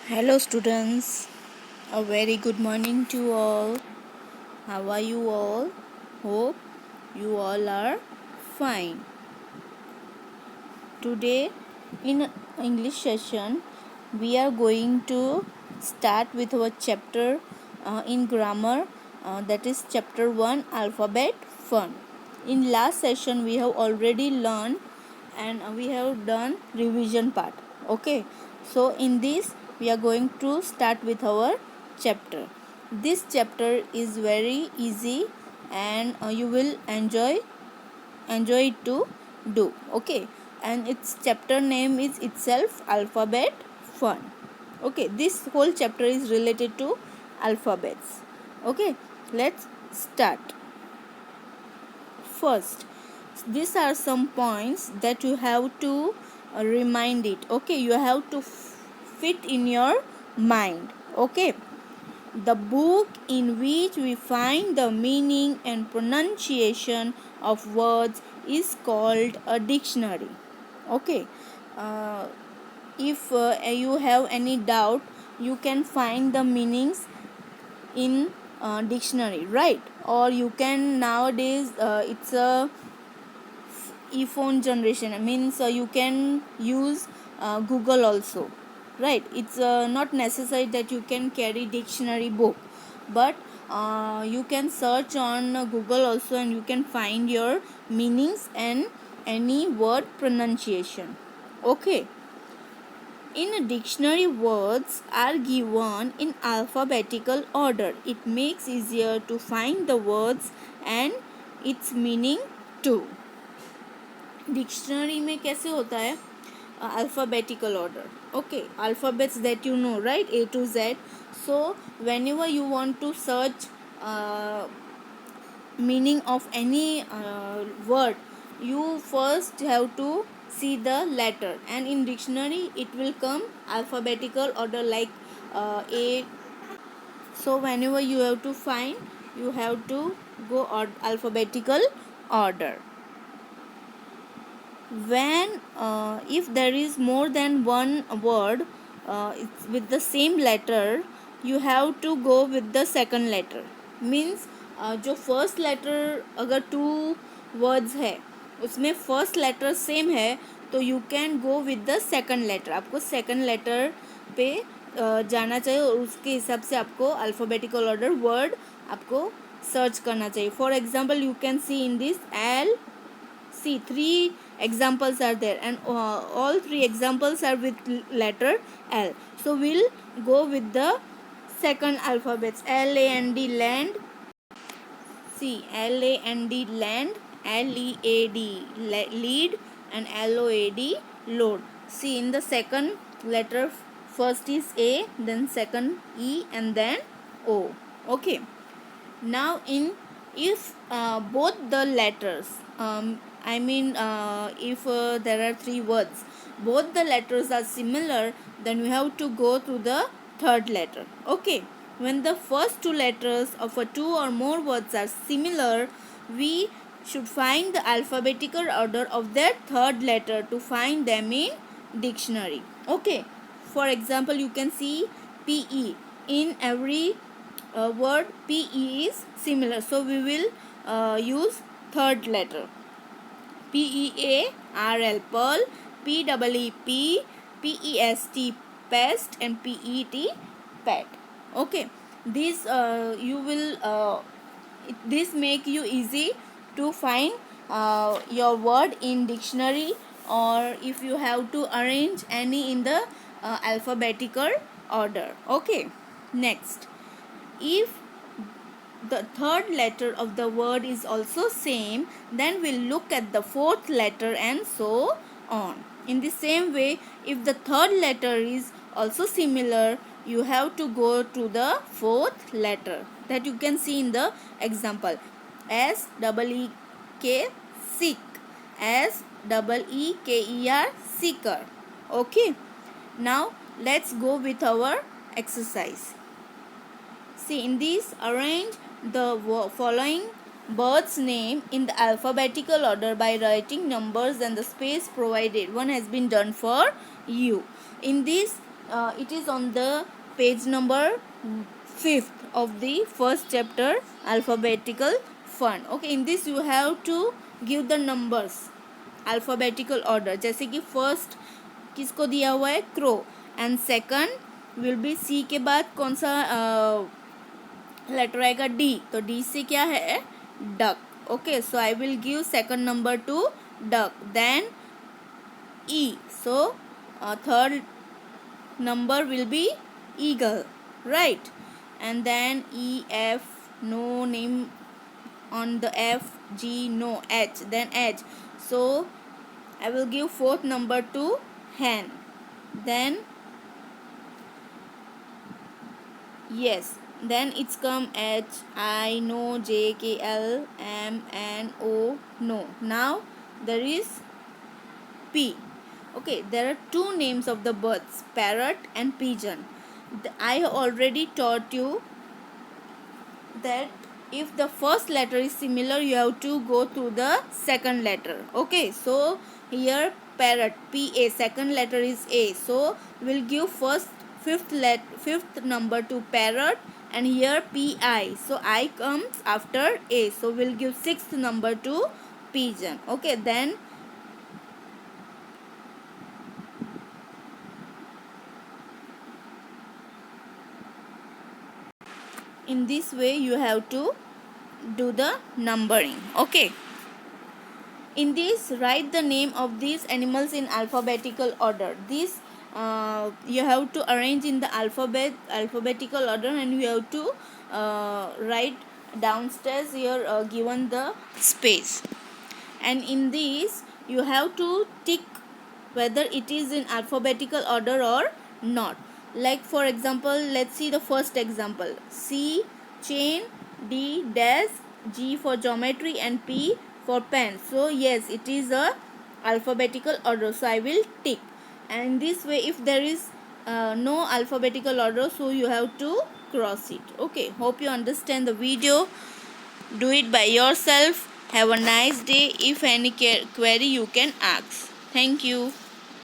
Hello, students. A very good morning to all. How are you all? Hope you all are fine. Today, in English session, we are going to start with our chapter in grammar, that is chapter 1 alphabet fun. In last session, we have already learned and we have done revision part. Okay, so in this, we are going to start with our chapter. This chapter is very easy and you will enjoy it to do. Okay, and its chapter name is itself alphabet fun. Okay, this whole chapter is related to alphabets. Okay, let's start. First, these are some points that you have to remind it. Okay, you have to fit in your mind. Okay, the book in which we find the meaning and pronunciation of words is called a dictionary. Okay, uh, if you have any doubt, you can find the meanings in dictionary, right? Or you can nowadays it's a e-phone generation, means you can use Google also, right? It's not necessary that you can carry dictionary book, but you can search on Google also and you can find your meanings and any word pronunciation. Okay, in a dictionary, words are given in alphabetical order. It makes easier to find the words and its meaning too. Dictionary में कैसे होता है? Alphabetical order. Okay, alphabets that you know, right? A to Z. So whenever you want to search meaning of any word, you first have to see the letter, and in dictionary it will come alphabetical order like A. So whenever you have to find, you have to go alphabetical order. When if there is more than one word with the same letter, you have to go with the second letter. Means जो first letter अगर two words है उसमें first letter same है तो you can go with the second letter. आपको second letter पे जाना चाहिए और उसके हिसाब से आपको अल्फ़ाबेटिकल ऑर्डर वर्ड आपको सर्च करना चाहिए. For example you can see in this L. See, three examples are there and all three examples are with letter L. So we'll go with the second alphabets. LAND land. See, LAND land, LEAD lead, and LOAD load. See, in the second letter, first is A, then second E, and then O. Okay. Now in if both the letters if there are three words, both the letters are similar, then we have to go to the third letter. Okay, when the first two letters of a two or more words are similar, we should find the alphabetical order of their third letter to find them in dictionary. Okay, for example you can see PE. In every word PE is similar, so we will use third letter. PEARL pearl, PEEP, PEST pest, and PET pet. Okay, this you will this make you easy to find your word in dictionary, or if you have to arrange any in the alphabetical order. Okay, next, if the third letter of the word is also same, then we'll look at the fourth letter and so on. In the same way, if the third letter is also similar, you have to go to the fourth letter, that you can see in the example. SEEK, sick. SEEKER, seeker. Okay, now let's go with our exercise. See, in this, arrange the following bird's name in the alphabetical order by writing numbers and the space provided. One has been done for you. In this, it is on the page number 5th of the first chapter, alphabetical fun. Okay, in this you have to give the numbers alphabetical order. जैसे कि first किसको दिया हुआ है, crow, and second will be C के बाद कौन सा लेटर आएगा, डी, तो डी से क्या है, duck. Okay, so I will give second number to duck. Then E, so third number will be eagle, right? And then E, F, no name on the F, G, no, H, then H, so I will give fourth number to hen. Then yes, then it's come H, I, no, J, K, L, M, N, O, no. Now there is P. Okay, there are two names of the birds, parrot and pigeon. I already taught you that if the first letter is similar, you have to go to the second letter. Okay, so here parrot, PA, second letter is A, so we'll give fifth number to parrot, and here PI, so I comes after A, so we'll give sixth number to pigeon. Okay, then in this way you have to do the numbering. Okay, in this write the name of these animals in alphabetical order. This you have to arrange in the alphabetical order, and you have to write downstairs here given the space, and in this you have to tick whether it is in alphabetical order or not. Like for example, let's see the first example, C chain, D desk, G for geometry, and P for pen. So yes, it is a alphabetical order, so I will tick. And this way if there is no alphabetical order, so you have to cross it. Okay, hope you understand the video. Do it by yourself. Have a nice day. If any query you can ask. Thank you.